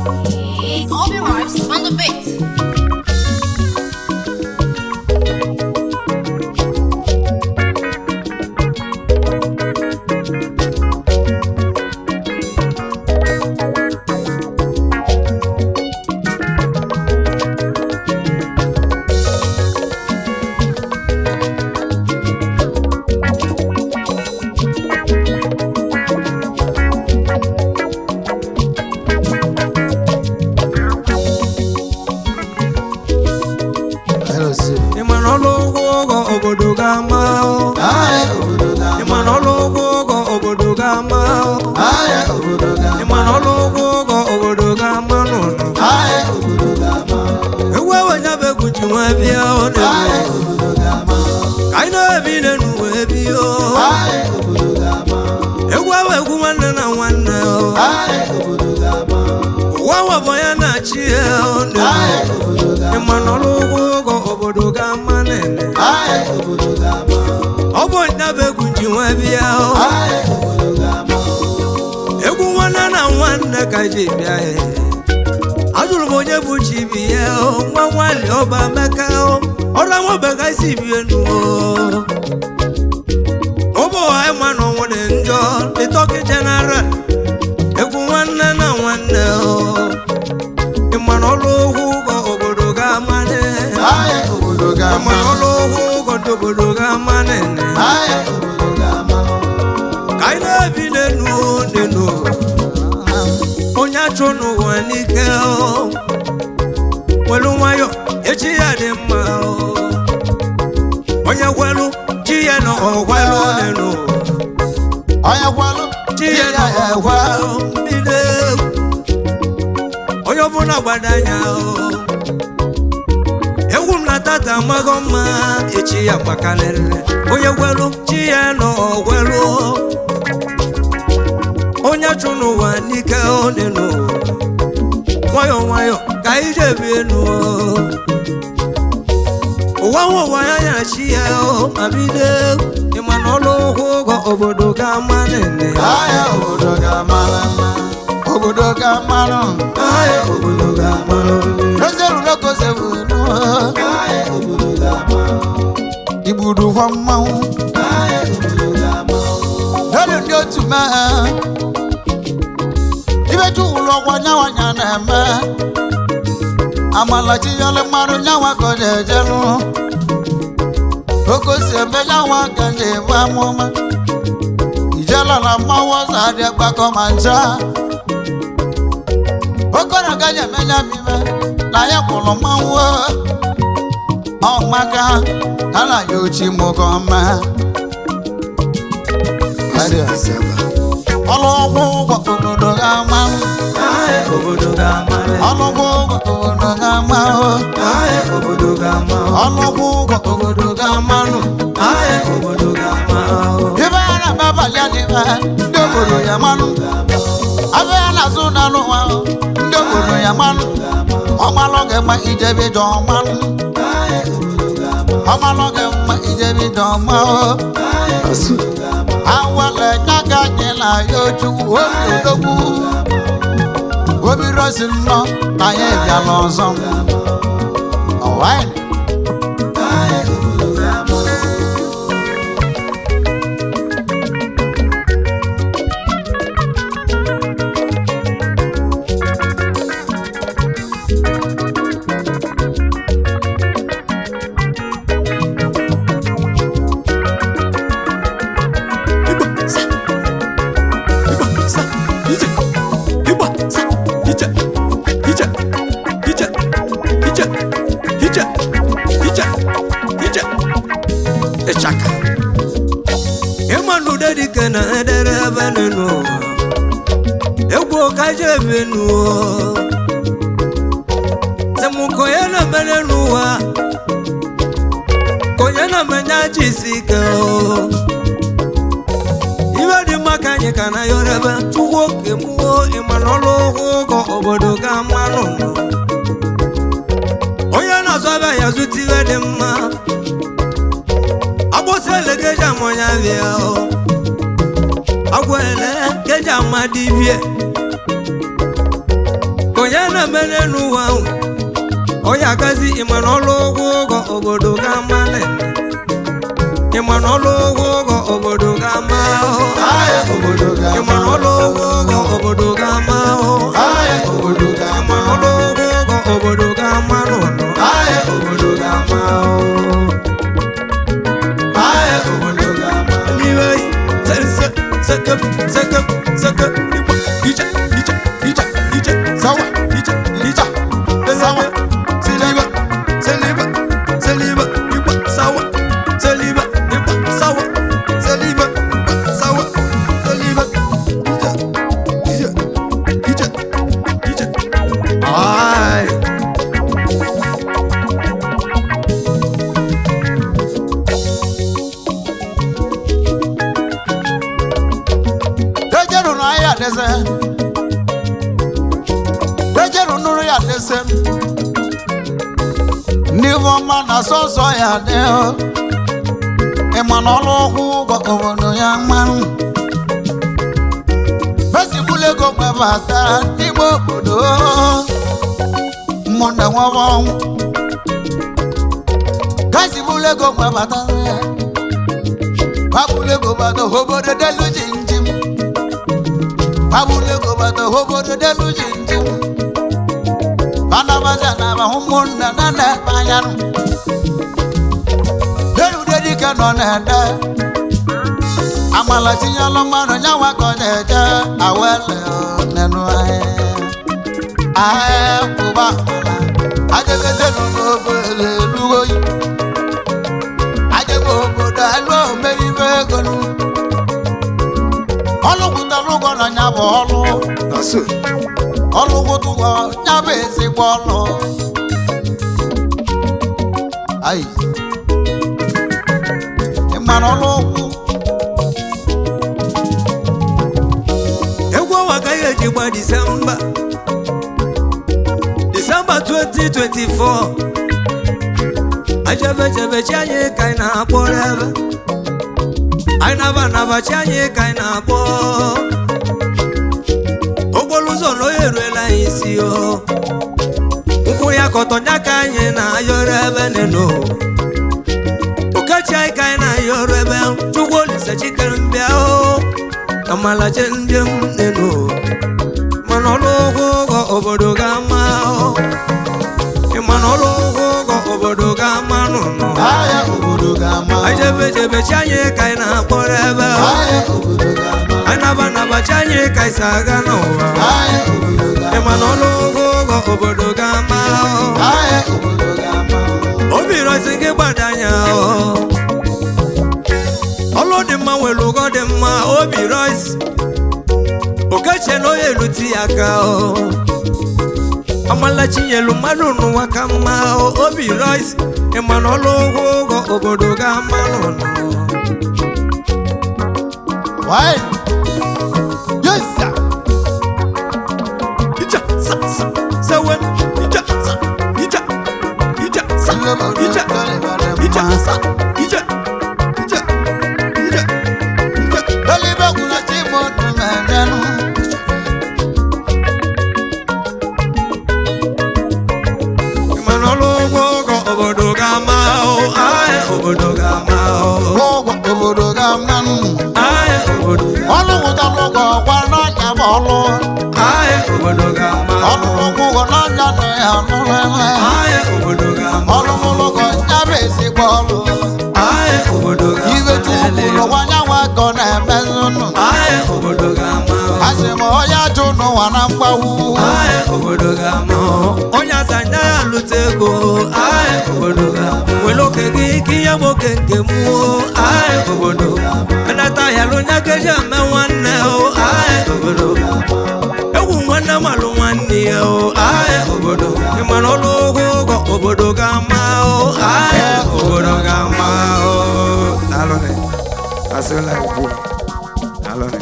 All the vibes on the beat. Azul moje buchi biye nwa nwale oba meka ora mo be ga si biye nu obo ai ma no wode njo the talk general egwu nwanne na nwanne o imanolo go obodo ga mane ai obodo ga imanolo go obodo ga mane ai obodo ga ma kai na bi nenu onya chonu wanike o welu wayo echi ya de ma o onya welu chi ya no welu nenu onya welu chi ya no welu bide onya bona gbadanya o ewu na tata magoma echi ya makalere onya welu chi ya no welu onya chunu wanike onenu wayo wayo kaije bienu wawo waya ya chia o mabide imanolo go obodo ga manene aya obodo ga manene obodo ga manu aya obodo ga manu rozeru loko sebuno aya obodo ga manu ibudu wa mawu aya obodo ga manu dole ndio tuma ibeju ulo wanya na me amalaji yole maru nyawa ko jejelu okosi ebe nyawa kan le wa moma ijala la mawo sa de gba ko manja okora ganya menya mi me la ya kulo mawo o maka ala yo chi mo ko ma ade asaba olowo ko obodo ga ma ai obodo ga ma olowo ko obodo ga ma ai obodo ga ma olowo ko obodo ga ma no ai obodo ga ma iba na baba ya ni ba ndo obodo ya ma no aba na so na no wa ndo obodo ya ma no o ma lo ge ma ijebe do ma no ai obodo ga ma o ma lo ge ma ijebe do ma asu awale nyaga nyela yoju odogu obi rosin no na ye bia lonzo alright Echaka Emanu dedike na edere venenu Egbo kaje venu Semuko yana menenu wa Konyana menya jisike Iwe di makanye kana yorebe Chuwo kemuo imanolo hugo obodo ga manu Oyana sobe ya zuti wedema Abosele keja monya via o Agwele keja madivie Konya na mene n'ụwa oya gazi ịma na ọlụ ụgwọ obodo ga-amale ịma na ọlụ ụgwọ obodo ga-ama ịma na ọlụ ụgwọ obodo ga-ama obodo ịma na ọlụ ụgwọ obodo ga-ama n'ụlọ obodo ga-ama obodo ga-ama n'iwe sekep ije sawa sawa seliba igba sawa seliba igba sawa seliba igba sawa seliba ije ay Dejeru na ya dese Dejeru nuru ya dese Nivo mana soso ya deo Emanolo hugo obodo ya man Besi bulego mwebata Nimo obodo Monde mwabon Kasi bulego mwebata Babulego bado obodo delu jinjim Babulego bado obodo delu jinjim Banabazana bahumunda nana panyanu Delu dedike no nede Amala tinyalo mano nyawa koneje Awele nenu kuba Ajebete nubele lugoyi Ajebo boda alwa meri vegonu Olu kuta lugo na nyabo olu naso Olu kutugo nyabe ezi bolu Ayi Imano olu egwo wakaye jigba December 2024 ajebe chanye kaina aporebe ainava chanye kaina apo ogboluzo no eruela isi o ukwu ya kotonya kanye na yorebe neno okechi kaina yorebe chugolise chikembia o amala chendem neno manolo obodo gama o manolo obodo gama no Aya obodo gama ajebe chanye kaina porebe obodo gama anaba chanye kaisaga no Aya obodo gama manolo obodo gama Aya obodo gama obiro singe badanya olodi ma welu gode ma obiro okeche no yeluti aka amala chinyelu madu nu wakama obi rice emanolo obodo ga manu Why? Yes sir ija sawen ija Dalibe kuna chimo tumendenu emanolo obodo ga ma obodo ga ma obodo gama obodo Olu kuta lugo kwa nonya bolu obodo ga ma Olu lugo nonya no ya nulele obodo ga ma Olu lugo nyabe ezi bolu obodo ga Iwe chukwu wanya wako na emezunu obodo ga ma Asimo oya junu wana mbawu obodo ga ma onya sanya ya lutego obodo ga weloke gi kiye moke nke mu obodo anata ya lunya keje me nwanne obodo ewu nwanne malu nwanne obodo imana ologo obodo ga ma obodo ga ma alone asola ibu alone